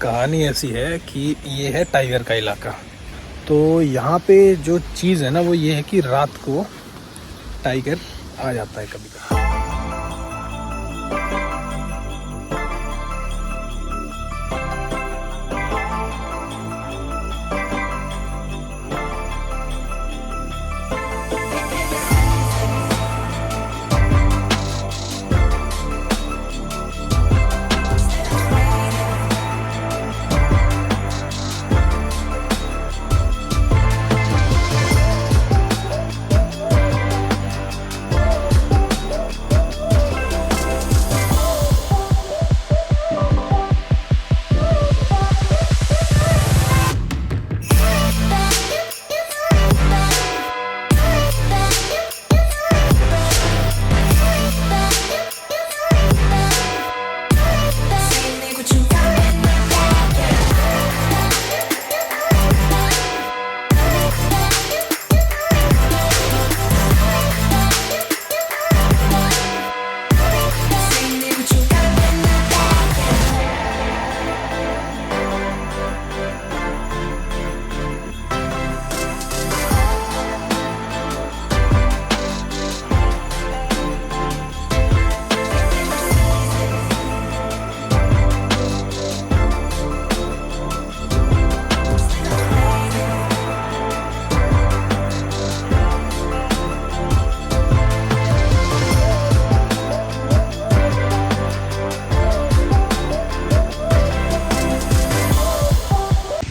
कहानी ऐसी है कि ये है टाइगर का इलाका। तो यहाँ पे जो चीज़ है ना वो ये है कि रात को टाइगर आ जाता है कभी कभी।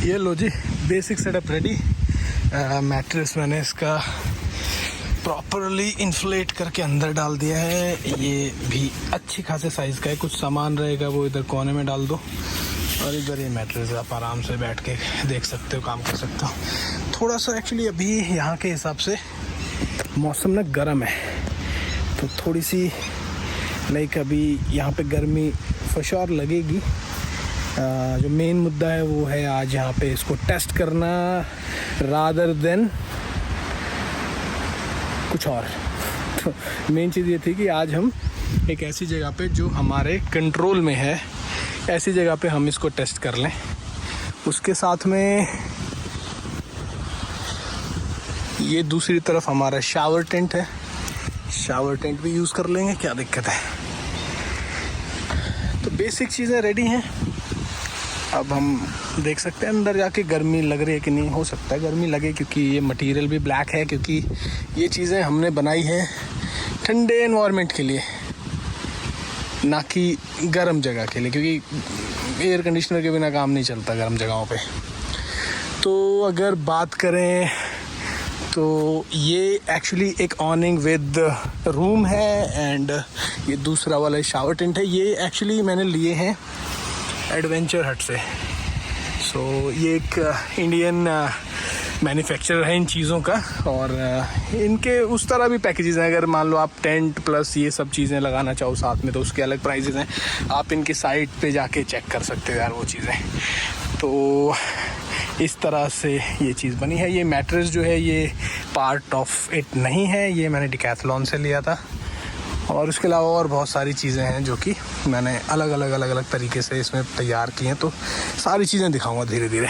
ये लो जी, बेसिक सेटअप रेडी। मैट्रेस मैंने इसका प्रॉपरली इन्फ्लेट करके अंदर डाल दिया है। ये भी अच्छी खासे साइज़ का है। कुछ सामान रहेगा वो इधर कोने में डाल दो और इधर ये मैट्रेस आप आराम से बैठ के देख सकते हो, काम कर सकते हो। थोड़ा सा एक्चुअली अभी यहाँ के हिसाब से मौसम ना गर्म है, तो थोड़ी सी लाइक अभी यहाँ पे गर्मी फॉर श्योर लगेगी। जो मेन मुद्दा है वो है आज यहाँ पे इसको टेस्ट करना रादर देन कुछ और। तो मेन चीज़ ये थी कि आज हम एक ऐसी जगह पे जो हमारे कंट्रोल में है, ऐसी जगह पे हम इसको टेस्ट कर लें। उसके साथ में ये दूसरी तरफ हमारा शावर टेंट है, शावर टेंट भी यूज़ कर लेंगे, क्या दिक्कत है। तो बेसिक चीज़ें रेडी हैं। अब हम देख सकते हैं अंदर जाके गर्मी लग रही है कि नहीं। हो सकता है गर्मी लगे क्योंकि ये मटेरियल भी ब्लैक है, क्योंकि ये चीज़ें हमने बनाई हैं ठंडे एनवायरनमेंट के लिए, ना कि गर्म जगह के लिए, क्योंकि एयर कंडीशनर के बिना काम नहीं चलता गर्म जगहों पे। तो अगर बात करें तो ये एक्चुअली एक ऑनिंग विद रूम है एंड ये दूसरा वाला शावर टेंट है। ये एक्चुअली मैंने लिए हैं एडवेंचर हट से। सो ये एक इंडियन मैन्युफैक्चरर है इन चीज़ों का, और इनके उस तरह भी पैकेजेस हैं। अगर मान लो आप टेंट प्लस ये सब चीज़ें लगाना चाहो साथ में तो उसके अलग प्राइजेज़ हैं। आप इनकी साइट पे जाके चेक कर सकते हो यार वो चीज़ें। तो इस तरह से ये चीज़ बनी है। ये मैट्रेस जो है ये पार्ट ऑफ इट नहीं है, ये मैंने डिकैथलॉन से लिया था। और उसके अलावा और बहुत सारी चीज़ें हैं जो कि मैंने अलग अलग तरीके से इसमें तैयार की हैं। तो सारी चीज़ें दिखाऊंगा धीरे धीरे।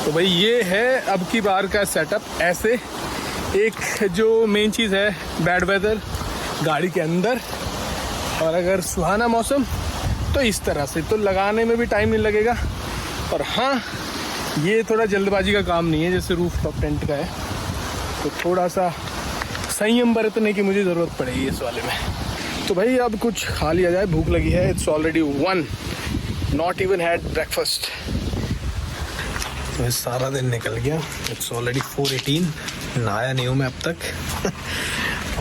तो भाई ये है अब की बार का सेटअप। ऐसे एक जो मेन चीज़ है बैड वेदर गाड़ी के अंदर, और अगर सुहाना मौसम तो इस तरह से, तो लगाने में भी टाइम नहीं लगेगा। और हाँ, ये थोड़ा जल्दबाजी का काम नहीं है जैसे रूफ टॉप टेंट का है, तो थोड़ा सा संयम बरतने की मुझे ज़रूरत पड़ेगी इस वाले में। तो भाई अब कुछ खा लिया जाए, भूख लगी है। It's already 1, not even had breakfast. तो सारा दिन निकल गया। इट्स ऑलरेडी 4:18, नहाया नहीं हूँ मैं अब तक।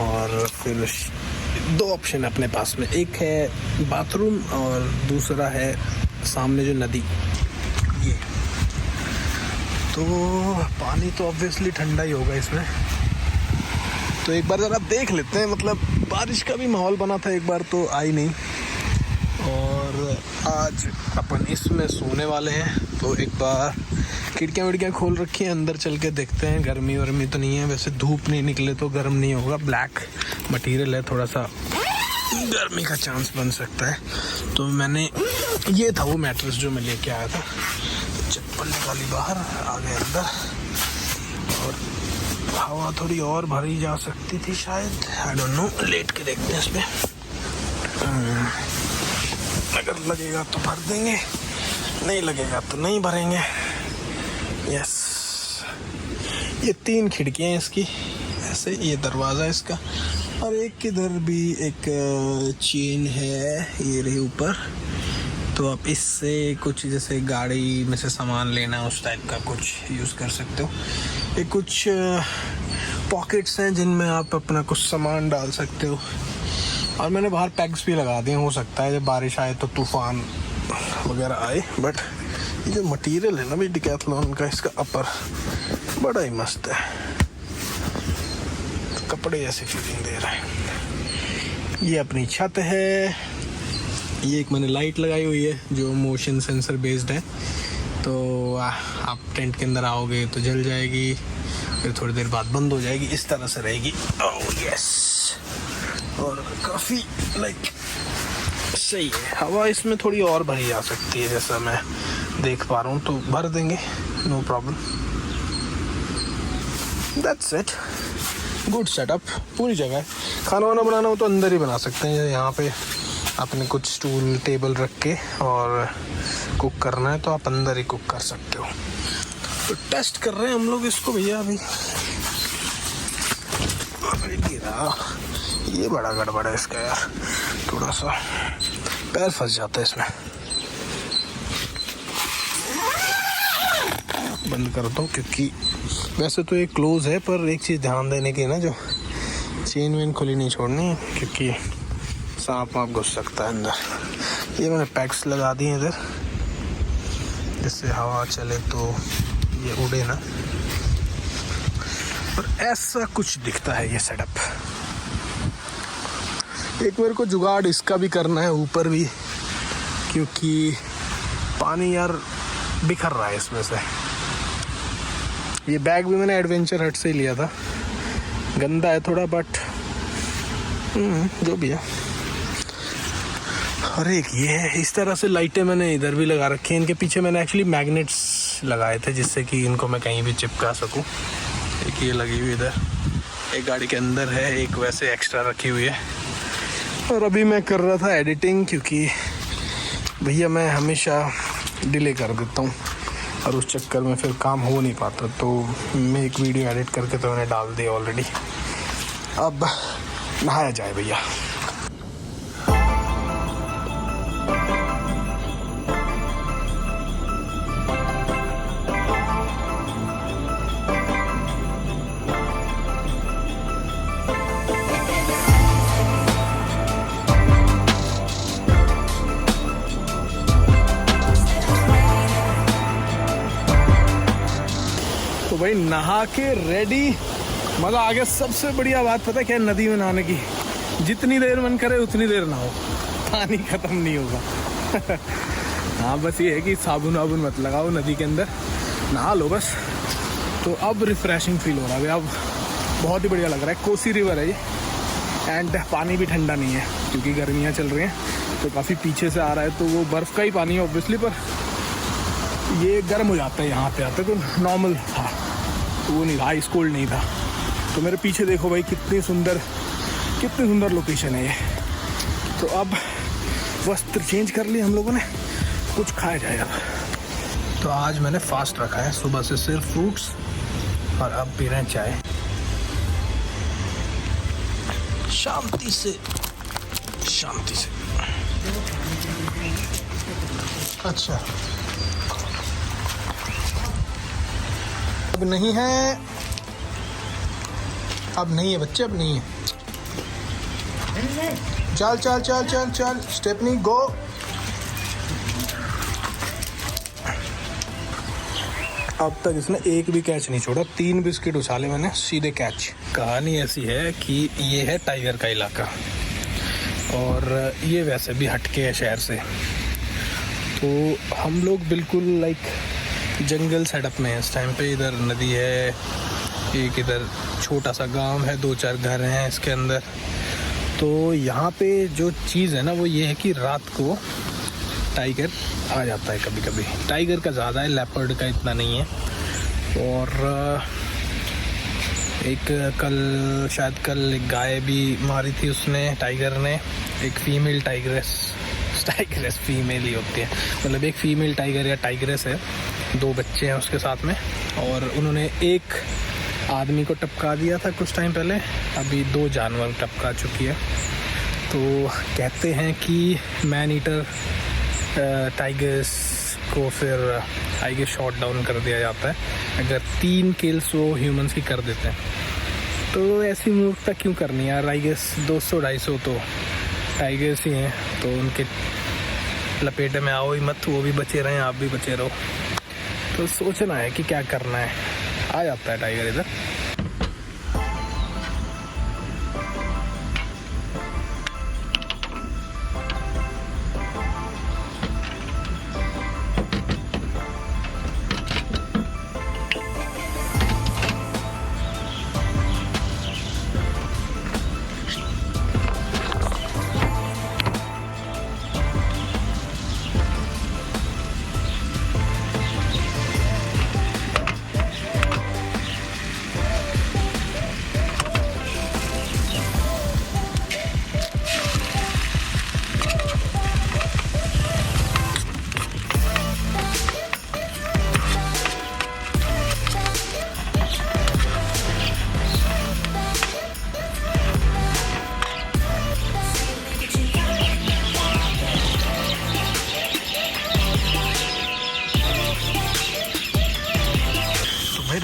और फिर दो ऑप्शन है अपने पास में, एक है बाथरूम और दूसरा है सामने जो नदी। ये तो पानी तो ऑब्वियसली ठंडा ही होगा इसमें, तो एक बार ज़रा देख लेते हैं। मतलब बारिश का भी माहौल बना था एक बार, तो आई नहीं, और आज अपन इसमें सोने वाले हैं। तो एक बार खिड़कियाँ खोल रखी हैं, अंदर चल के देखते हैं। गर्मी वर्मी तो नहीं है, वैसे धूप नहीं निकले तो गर्म नहीं होगा, ब्लैक मटेरियल है, थोड़ा सा गर्मी का चांस बन सकता है। तो मैंने ये था वो मैट्रेस जो मैं लेके आया था। चप्पल निकाली बाहर, आ गए अंदर, और हवा थोड़ी और भरी जा सकती थी शायद, आई डोंट नो। लेट के देखते हैं इसमें, अगर लगेगा तो भर देंगे, नहीं लगेगा तो नहीं भरेंगे। यस, ये 3 खिड़कियाँ हैं इसकी, ऐसे ये दरवाज़ा इसका, और एक किधर भी एक चेन है, ये रही ऊपर। तो आप इससे कुछ जैसे गाड़ी में से सामान लेना उस टाइप का कुछ यूज़ कर सकते हो। ये कुछ पॉकेट्स हैं जिनमें आप अपना कुछ सामान डाल सकते हो, और मैंने बाहर पैक्स भी लगा दिए। हो सकता है जब बारिश आए तो तूफान वगैरह आए। बट ये जो मटेरियल है ना भाई डिकैथलॉन का, इसका अपर बड़ा ही मस्त है, तो कपड़े जैसी फीलिंग दे रहा है। ये अपनी छत है, ये एक मैंने लाइट लगाई हुई है जो मोशन सेंसर बेस्ड है, तो आप टेंट के अंदर आओगे तो जल जाएगी, फिर थोड़ी देर बाद बंद हो जाएगी, इस तरह से रहेगी। ओह यस, और काफ़ी लाइक सही है। हवा इसमें थोड़ी और भरी जा सकती है, जैसा मैं देख पा रहा हूँ, तो भर देंगे, no problem. That's it, good setup, पूरी जगह है। खाना वाना बनाना हो तो अंदर ही बना सकते हैं, यहाँ पे आपने कुछ स्टूल टेबल रख के और कुक करना है तो आप अंदर ही कुक कर सकते हो। तो टेस्ट कर रहे हैं हम लोग इसको भैया। अभी गिरा, ये बड़ा गड़बड़ है इसका यार, थोड़ा सा पैर फंस जाता है इसमें। बंद कर दो, क्योंकि वैसे तो ये क्लोज है, पर एक चीज़ ध्यान देने की ना, जो चेन वेन खुली नहीं छोड़नी, क्योंकि सांप वाप घुस सकता है अंदर। ये मैंने पैक्स लगा दिए इधर, जिससे हवा चले तो ये उड़े ना। और ऐसा कुछ दिखता है ये सेटअप। एक मेरे को जुगाड़ इसका भी करना है ऊपर भी, क्योंकि पानी यार बिखर रहा है इसमें से। ये बैग भी मैंने एडवेंचर हट से ही लिया था, गंदा है थोड़ा, बट जो भी है। और एक ये है, इस तरह से लाइटें मैंने इधर भी लगा रखी हैं। इनके पीछे मैंने एक्चुअली मैग्नेट्स लगाए थे, जिससे कि इनको मैं कहीं भी चिपका सकूं। एक ये लगी हुई इधर, एक गाड़ी के अंदर है, एक वैसे एक्स्ट्रा रखी हुई है। और अभी मैं कर रहा था एडिटिंग, क्योंकि भैया मैं हमेशा डिले कर देता हूँ और उस चक्कर में फिर काम हो नहीं पाता। तो मैं एक वीडियो एडिट करके तो मैंने डाल दी ऑलरेडी। अब नहाया जाए भैया। तो भाई नहा के रेडी, मज़ा आ गया। सबसे बढ़िया बात पता है क्या, नदी में नहाने की, जितनी देर मन करे उतनी देर नहाओ, पानी ख़त्म नहीं होगा। हाँ बस ये है कि साबुन वाबुन मत लगाओ नदी के अंदर, नहा लो बस। तो अब रिफ़्रेशिंग फील हो रहा है, अब बहुत ही बढ़िया लग रहा है। कोसी रिवर है ये, एंड पानी भी ठंडा नहीं है क्योंकि गर्मियाँ चल रही हैं, तो काफ़ी पीछे से आ रहा है, तो वो बर्फ़ का ही पानी है ऑब्वियसली, पर ये गर्म हो जाता है यहाँ पे आते, तो नॉर्मल था, तो वो नहीं था, आइस कोल्ड नहीं था। तो मेरे पीछे देखो भाई, कितनी सुंदर लोकेशन है ये। तो अब वस्त्र चेंज कर लिए हम लोगों ने, कुछ खाया जाए अब। तो आज मैंने फास्ट रखा है, सुबह से सिर्फ फ्रूट्स, और अब पी रहे हैं चाय शांति से। अच्छा अब नहीं है बच्चे, अब नहीं है। चल चल चल चल चल स्टेपनी गो। अब तक इसने एक भी कैच नहीं छोड़ा, 3 बिस्किट उछाले मैंने, सीधे कैच। कहानी ऐसी है कि ये है टाइगर का इलाका और ये वैसे भी हटके है शहर से, तो हम लोग बिल्कुल लाइक जंगल सेटअप में है इस टाइम पे। इधर नदी है, एक इधर छोटा सा गांव है, 2-4 घर हैं इसके अंदर। तो यहाँ पे जो चीज़ है ना वो ये है कि रात को टाइगर आ जाता है कभी कभी। टाइगर का ज़्यादा है, लेपर्ड का इतना नहीं है। और शायद कल एक गाय भी मारी थी उसने, टाइगर ने, एक फीमेल टाइग्रेस फीमेल ही होती है, मतलब एक फीमेल टाइगर या टाइग्रेस है, 2 बच्चे हैं उसके साथ में। और उन्होंने एक आदमी को टपका दिया था कुछ टाइम पहले, अभी 2 जानवर टपका चुकी है। तो कहते हैं कि मैन ईटर टाइगर्स को फिर आई गेस शॉट डाउन कर दिया जाता है अगर 3 किल्स वो ह्यूमंस की कर देते हैं। तो ऐसी मूर्खता क्यों करनी यार। आई गेस 200-250 तो टाइगर्स ही हैं, तो उनके लपेटे में आओ ही मत, वो भी बचे रहें, आप भी बचे रहो। तो सोचना है कि क्या करना है। आ जाता है टाइगर इधर।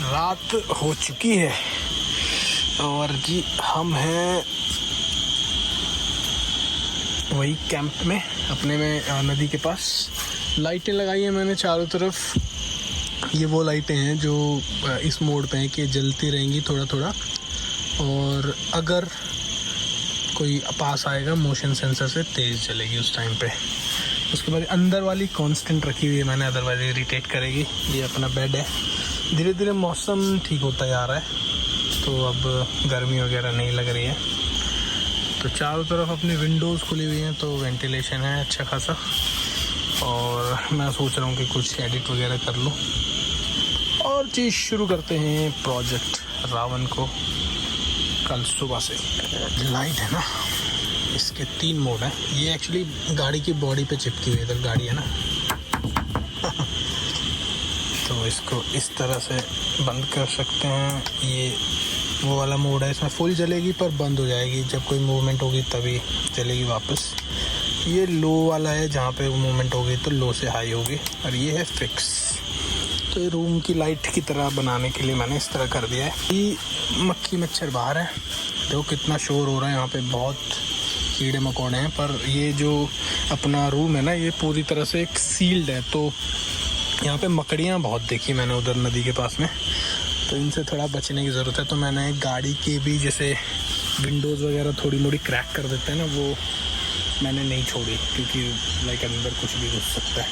रात हो चुकी है और जी हम हैं वही कैंप में अपने में, नदी के पास। लाइटें लगाई हैं मैंने चारों तरफ। ये वो लाइटें हैं जो इस मोड पे हैं कि जलती रहेंगी थोड़ा थोड़ा, और अगर कोई पास आएगा मोशन सेंसर से तेज़ चलेगी उस टाइम पे। उसके बाद अंदर वाली कांस्टेंट रखी हुई है मैंने, अदरवाइज इरिटेट करेगी। ये अपना बेड है। धीरे धीरे मौसम ठीक होता जा रहा है, तो अब गर्मी वगैरह नहीं लग रही है। तो चारों तरफ अपनी विंडोज़ खुली हुई हैं, तो वेंटिलेशन है अच्छा खासा। और मैं सोच रहा हूँ कि कुछ एडिट वगैरह कर लूँ और चीज़ शुरू करते हैं प्रोजेक्ट रावण को कल सुबह से। लाइट है ना, इसके 3 मोड हैं। ये एक्चुअली गाड़ी की बॉडी पे चिपकी हुई है, इधर गाड़ी है ना तो इसको इस तरह से बंद कर सकते हैं। ये वो वाला मोड है, इसमें फुल जलेगी पर बंद हो जाएगी, जब कोई मूवमेंट होगी तभी चलेगी वापस। ये लो वाला है, जहाँ पे मूवमेंट होगी तो लो से हाई होगी, और ये है फिक्स। तो ये रूम की लाइट की तरह बनाने के लिए मैंने इस तरह कर दिया है। ये मक्खी मच्छर बाहर है, देखो कितना शोर हो रहा है यहाँ पे, बहुत कीड़े मकोड़े हैं। पर ये जो अपना रूम है ना, ये पूरी तरह से एक सील्ड है, तो यहाँ पे मकड़ियाँ बहुत देखी मैंने उधर नदी के पास में, तो इनसे थोड़ा बचने की ज़रूरत है। तो मैंने गाड़ी के भी जैसे विंडोज़ वगैरह थोड़ी मोड़ी क्रैक कर देते हैं ना, वो मैंने नहीं छोड़ी, क्योंकि लाइक अंदर कुछ भी घुस सकता है।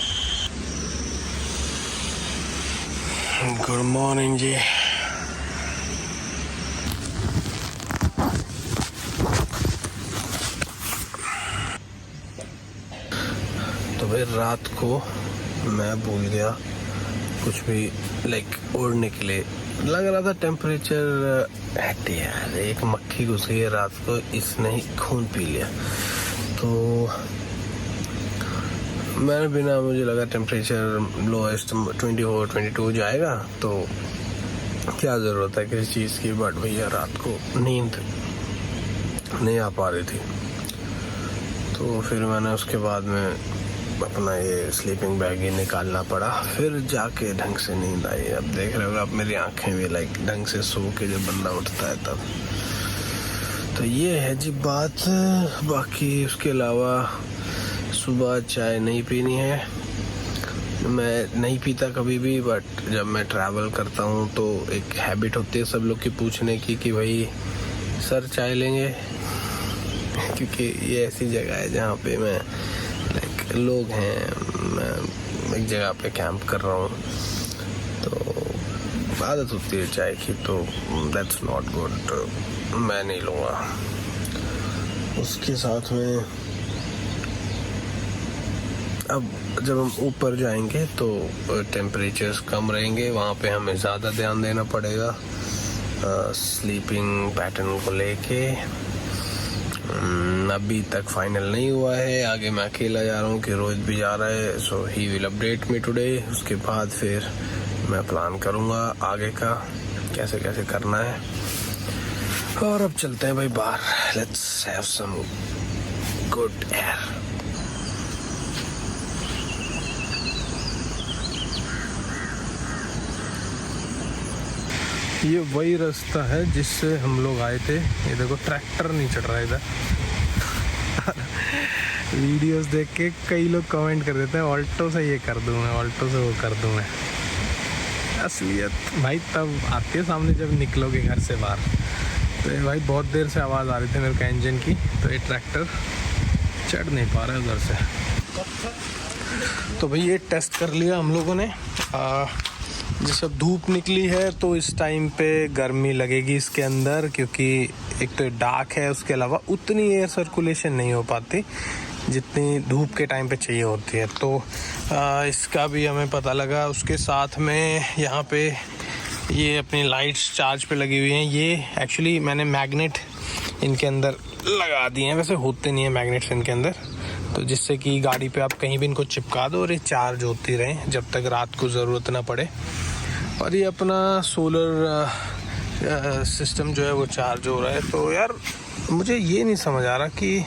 गुड मॉर्निंग जी। तो भाई रात को मैं भूल गया कुछ भी लाइक ओढ़ने के लिए। लग रहा था टेम्परेचर 80 है, एक मक्खी घुस गई है रात को, इसने ही खून पी लिया। तो मैंने बिना, मुझे लगा टेम्परेचर लोएस्ट 24-22 जाएगा तो क्या ज़रूरत है किसी चीज़ की। बट भैया रात को नींद नहीं आ पा रही थी, तो फिर मैंने उसके बाद में अपना ये स्लीपिंग बैग ही निकालना पड़ा, फिर जाके ढंग से नींद आई। अब देख रहे हो आप, मेरी आंखें भी लाइक ढंग से सो के जब बंदा उठता है तब। तो ये है जी बात। बाकी उसके अलावा सुबह चाय नहीं पीनी है। मैं नहीं पीता कभी भी, बट जब मैं ट्रैवल करता हूँ तो एक हैबिट होती है सब लोग की पूछने की कि भाई सर चाय लेंगे, क्योंकि ये ऐसी जगह है जहाँ पे मैं लोग हैं, मैं एक जगह पे कैंप कर रहा हूँ तो आदत होती है चाय की, तो दैट्स नॉट गुड, मैं नहीं लूँगा। उसके साथ में अब जब हम ऊपर जाएंगे तो टेम्परेचर्स कम रहेंगे, वहाँ पे हमें ज़्यादा ध्यान देना पड़ेगा स्लीपिंग पैटर्न को लेके। अभी तक फाइनल नहीं हुआ है, आगे मैं अकेला जा रहा हूँ कि रोहित भी जा रहा है, so he will update me today. उसके बाद फिर मैं प्लान करूँगा आगे का कैसे कैसे करना है। और अब चलते हैं भाई बाहर, let's have some good air. ये वही रास्ता है जिससे हम लोग आए थे। ये देखो ट्रैक्टर नहीं चढ़ रहा है इधर। वीडियोस देख के कई लोग कमेंट कर देते हैं ऑल्टो से ये कर दूँ मैं, ऑल्टो से वो कर दूँ मैं। असलियत भाई तब आती है सामने जब निकलोगे घर से बाहर। तो ये भाई बहुत देर से आवाज़ आ रही थी मेरे को इंजन की, तो ये ट्रैक्टर चढ़ नहीं पा रहा है उधर से। तो भाई ये टेस्ट कर लिया हम लोगों ने। जैसे धूप निकली है तो इस टाइम पे गर्मी लगेगी इसके अंदर, क्योंकि एक तो डार्क है, उसके अलावा उतनी एयर सर्कुलेशन नहीं हो पाती जितनी धूप के टाइम पे चाहिए होती है। तो इसका भी हमें पता लगा। उसके साथ में यहाँ पे ये अपनी लाइट्स चार्ज पे लगी हुई हैं। ये एक्चुअली मैंने मैग्नेट इनके अंदर लगा दिए हैं, वैसे होते नहीं है मैग्नेट्स इनके अंदर, तो जिससे कि गाड़ी पे आप कहीं भी इनको चिपका दो और ये चार्ज होती रहे जब तक रात को ज़रूरत ना पड़े। और ये अपना सोलर सिस्टम जो है वो चार्ज हो रहा है। तो यार मुझे ये नहीं समझ आ रहा कि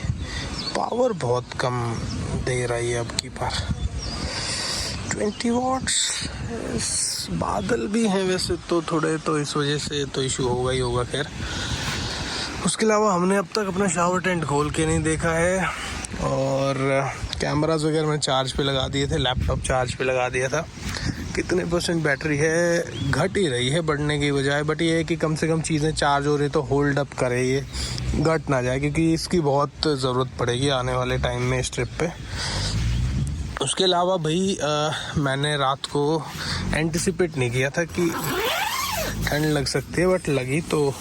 पावर बहुत कम दे रही है अब की बार। 20 वॉट्स। बादल भी हैं वैसे तो थोड़े, तो इस वजह से तो इशू होगा ही होगा। खैर उसके अलावा हमने अब तक अपना शावर टेंट खोल के नहीं देखा है, और कैमरास वगैरह मैंने चार्ज पे लगा दिए थे, लैपटॉप चार्ज पे लगा दिया था। कितने % बैटरी है, घट ही रही है बढ़ने की बजाय, बट ये है कि कम से कम चीज़ें चार्ज हो रही तो होल्ड अप करे, ये घट ना जाए, क्योंकि इसकी बहुत ज़रूरत पड़ेगी आने वाले टाइम में इस ट्रिप पे। उसके अलावा भाई मैंने रात को एंटिसिपेट नहीं किया था कि ठंड लग सकती है, बट लगी तो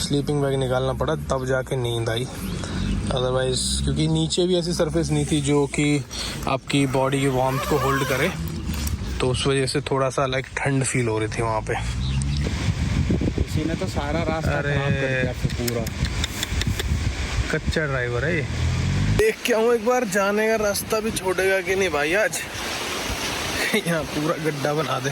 स्लीपिंग बैग निकालना पड़ा, तब जाके नींद आई। अदरवाइज़ क्योंकि नीचे भी ऐसी सरफेस नहीं थी जो कि आपकी बॉडी की वार्मथ को होल्ड करे, तो उस वजह से थोड़ा सा लाइक ठंड फील हो रही थी वहाँ पे। इसी ने तो सारा रास्ता खराब कर दिया पूरा। कच्चा ड्राइवर है ये। देख के आऊँ एक बार जाने का रास्ता भी छोड़ेगा कि नहीं भाई आज। यहाँ पूरा गड्ढा बना दे।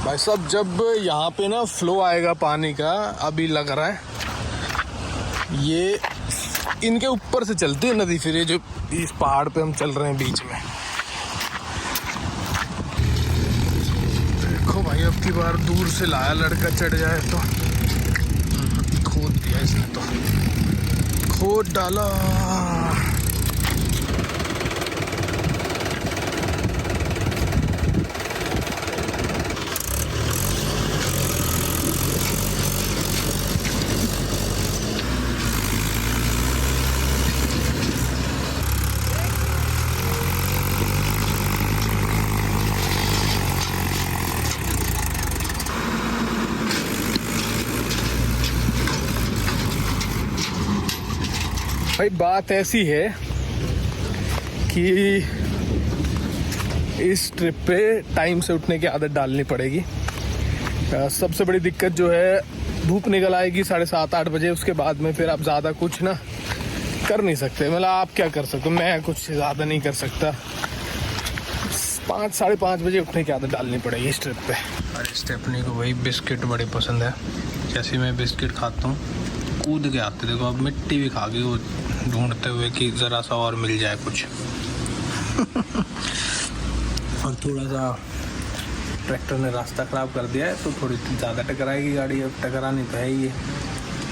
भाई साहब जब यहाँ पे ना फ्लो आएगा पानी का, अभी लग रहा है ये इनके ऊपर से चलती है नदी, फिर ये जो इस पहाड़ पे हम चल रहे हैं बीच में। देखो भाई अब की बार दूर से लाया लड़का चढ़ जाए तो। खोद दिया इसने तो, खोद डाला। भाई बात ऐसी है कि इस ट्रिप पे टाइम से उठने की आदत डालनी पड़ेगी। सबसे बड़ी दिक्कत जो है, धूप निकल आएगी 7:30-8 बजे, उसके बाद में फिर आप ज़्यादा कुछ ना कर नहीं सकते। मतलब आप क्या कर सकते हो, मैं कुछ ज़्यादा नहीं कर सकता। 5 साढ़े 5 बजे उठने की आदत डालनी पड़ेगी इस ट्रिप पे। और स्टेफनी को वही बिस्किट बड़े पसंद है, जैसे मैं बिस्किट खाता हूँ कूद के आते, देखो अब मिट्टी भी खा गई वो ढूंढते हुए कि ज़रा सा और मिल जाए कुछ। और थोड़ा सा ट्रैक्टर ने रास्ता ख़राब कर दिया है तो थोड़ी ज़्यादा टकराएगी गाड़ी, अब टकरानी तो है ही है।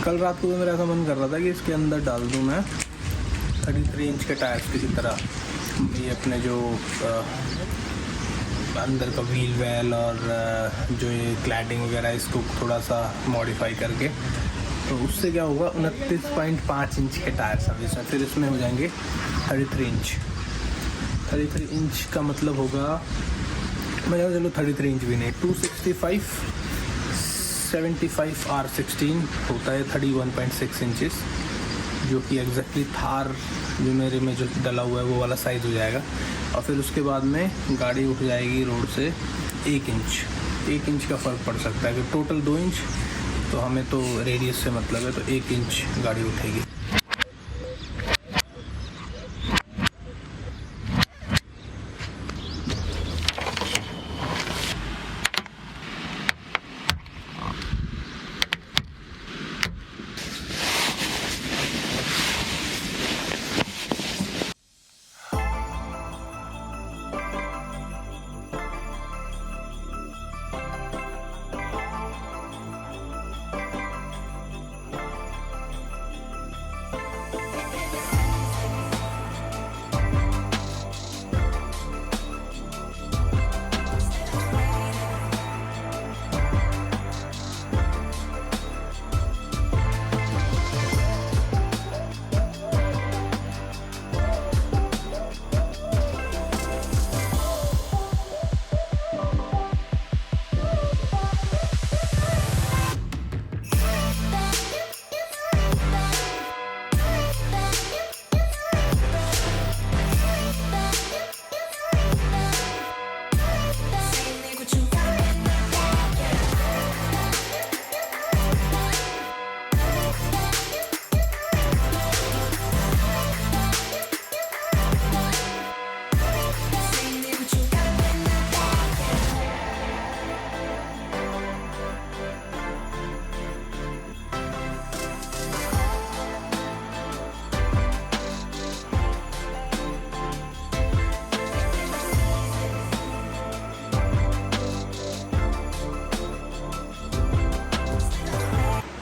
कल रात को तो मेरा ऐसा मन कर रहा था कि इसके अंदर डाल दूँ मैं 33 इंच के टायर्स किसी तरह, ये अपने जो अंदर का व्हील वेल और जो ये क्लैडिंग वगैरह इसको थोड़ा सा मॉडिफाई करके, तो उससे क्या होगा 29.5 इंच के टायर्स अब इसमें, फिर इसमें हो जाएंगे 33 इंच। 33 इंच का मतलब होगा, मैं चलो 33 इंच भी नहीं, 265 75 R16 होता है 31.6 इंचेस, जो कि एग्जैक्टली थार जो मेरे में जो डला हुआ है वो वाला साइज़ हो जाएगा। और फिर उसके बाद में गाड़ी उठ जाएगी रोड से 1 इंच का फ़र्क पड़ सकता है, कि टोटल 2 इंच, तो हमें तो रेडियस से मतलब है, तो 1 इंच गाड़ी उठेगी।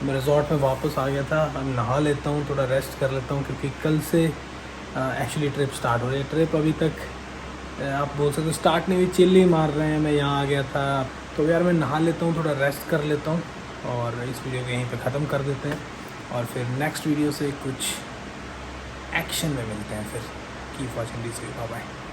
मैं रिज़ॉर्ट में वापस आ गया था, अब नहा लेता हूँ, थोड़ा रेस्ट कर लेता हूँ, क्योंकि कल से एक्चुअली ट्रिप स्टार्ट हो रही है। ट्रिप अभी तक आप बोल सकते हो स्टार्ट नहीं हुई, चिल ही मार रहे हैं। मैं यहाँ आ गया था, तो यार मैं नहा लेता हूँ, थोड़ा रेस्ट कर लेता हूँ, और इस वीडियो को यहीं पे ख़त्म कर देते हैं, और फिर नेक्स्ट वीडियो से कुछ एक्शन में मिलते हैं। फिर keep watching this video, bye bye.